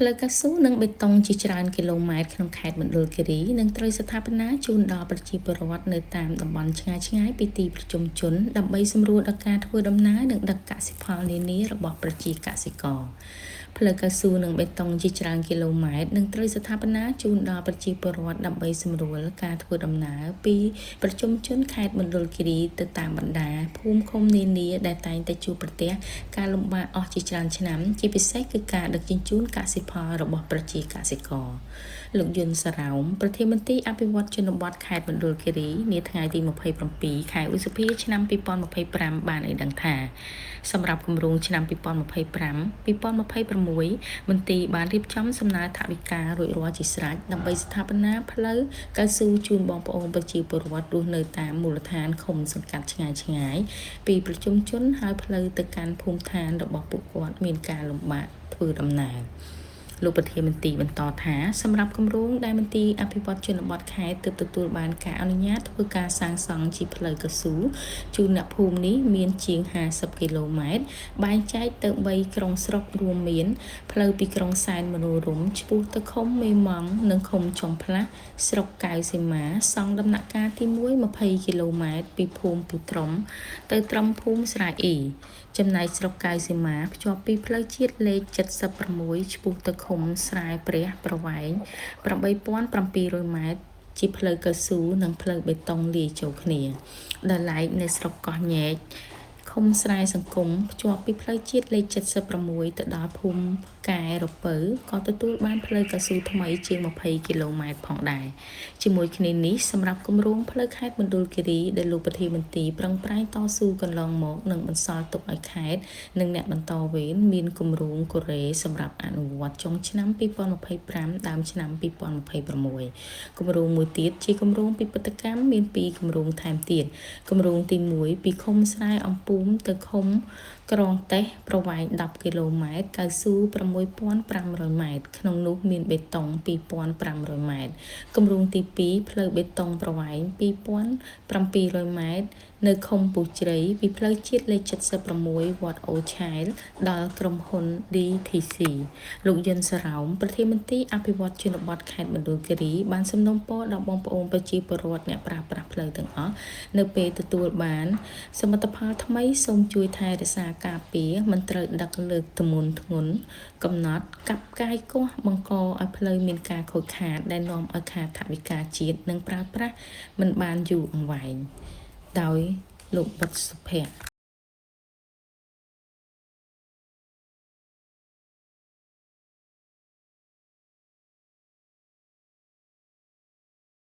ផ្លូវកៅស៊ូនិងបេតុងជាច្រើនគីឡូម៉ែត្រក្នុងខេត្តមណ្ឌលគិរីនឹងត្រូវស្ថាបនាជូនដល់ប្រជាពលរដ្ឋនៅតាមតំបន់ឆ្ងាយៗពីទីប្រជុំជនដើម្បីសម្រួលដល់ការធ្វើដំណើរនិងដឹកកសិផលនានារបស់ប្រជាកសិករផ្លូវកៅស៊ូនិងបេតុងជាច្រើនគីឡូម៉ែត្រនឹងត្រូវស្ថាបនាជូនដល់ប្រជាពលរដ្ឋដើម្បីសម្រួលការធ្វើដំណើរពីប្រជុំជនខេត្តមណ្ឌលគិរីទៅតាមបណ្ដាភូមិឃុំនានាដែលតែងតែជួបប្រទះការលំបាកអស់ជាច្រើនឆ្នាំជាពិសេសគឺការដឹកជញ្ជូនកសិផលរបស់ប្រជាកសិករលោកយុនសារ៉ោមប្រធានមន្ត្រីអភិវឌ្ឍជនបទខេត្តមណ្ឌលគិរីនាថ្ងៃទី27ខែឧសភាឆ្នាំ2025បានឲ្យដឹងថាសម្រាប់គម្រោងឆ្នាំ2025-2026មន្ទីរបានរៀបចំសំណើថវិការួចរាល់ជាស្រេចដើម្បីស្ថាបនាផ្លូវកៅស៊ូជូនបងប្អូនប្រជាពលរដ្ឋរស់នៅតាមមូលដ្ឋានឃុំសង្កាត់ឆ្ងាយៗពីប្រជុំជនហើយផ្លូវទៅកាន់ភូមិឋានរបស់ពួកគាត់មានការលំបាកធ្វើដំណើរលោកប្រធានមន្ត្រីបន្តថាសម្រាប់គម្រោងដែលមន្ទីរអភិវឌ្ឍជនបទខេត្តទើបទទួលបានការអនុញ្ញាតធ្វើការសាងសង់ជាផ្លូវកៅស៊ូជូនអ្នកភូមិនេះមានជាង50គីឡូម៉ែត្របែងចែកទៅ3ក្រុងស្រុករួមមានផ្លូវពីក្រុងសែនមនោរម្យឆ្ពោះទៅឃុំមេម៉ង់និងឃុំចំផ្លាស់ស្រុកកៅសីមាសង់ដំណាក់កាលទី1 20គីឡូម៉ែត្រពីភូមិពុត្រមទៅត្រឹមភូមិស្រែអ៊ីចំណែកស្រុកកៅសីមាភ្ជាប់ពីផ្លូវជាតិលេខ76ឆ្ពោះទៅឃុំស្រែព្រះប្រវែង8700ម៉ែត្រជាផ្លូវកៅស៊ូនិងផ្លូវបេតុងលាយចូលគ្នាដែលឡែកនៅស្រុកកោះញែកឃុំស្រែសង្គមភ្ជាប់ពីផ្លូវជាតិលេខ76ទៅដល់ភូមិកែរពៅក៏ទទួលបានផ្លូវកៅស៊ូថ្មីជាង20គីឡូម៉ែត្រផងដែរជាមួយគ្នានេះសម្រាប់គម្រោងផ្លូវខេត្តមណ្ឌលគិរីដែលលោកប្រធានមន្ត្រីប្រឹងប្រែងតស៊ូកន្លងមកនឹងបន្សល់ទុកឲ្យខេត្តនិងអ្នកបន្តវេនមានគម្រោងកូរ៉េសម្រាប់អនុវត្តចុងឆ្នាំ2025ដើមឆ្នាំ2026គម្រោងមួយទៀតជាគម្រោងពិពិធកម្មមាន2គម្រោងថែមទៀតគម្រោងទី1ពីឃុំស្រែអំពូមទៅឃុំក្រងតេះប្រវែង10គីឡូម៉ែត្រកៅស៊ូ6500ម៉ែត្រក្នុងនោះមានបេតុង2500ម៉ែត្រគម្រោងទី2ផ្លូវបេតុងប្រវែង2700ម៉ែត្រនៅឃុំពុះជ្រៃពីផ្លូវជាតិលេខ76វត្តអូឆែលដល់ក្រុមហ៊ុន DTC លោកយុនសារ៉ោមប្រធានមន្ត្រីអភិវឌ្ឍជនបទខេត្តមណ្ឌលគិរីបានសំណូមពរដល់បងប្អូនប្រជាពលរដ្ឋអ្នកប្រើប្រាស់ផ្លូវទាំងអស់នៅពេលទទួលបានសមិទ្ធផលថ្មីសូមជួយថែរក្សាការពារមិនត្រូវដឹកលើកទម្ងន់ធ្ងន់កំណត់កាប់កាយគាស់បង្កឲ្យផ្លូវមានការខូចខាតដែលនាំឲ្យខាតថវិកាជាតិនិងប្រើប្រាស់មិនបានយូរអង្វែងដោយលោកវុតសុភ័ក្រ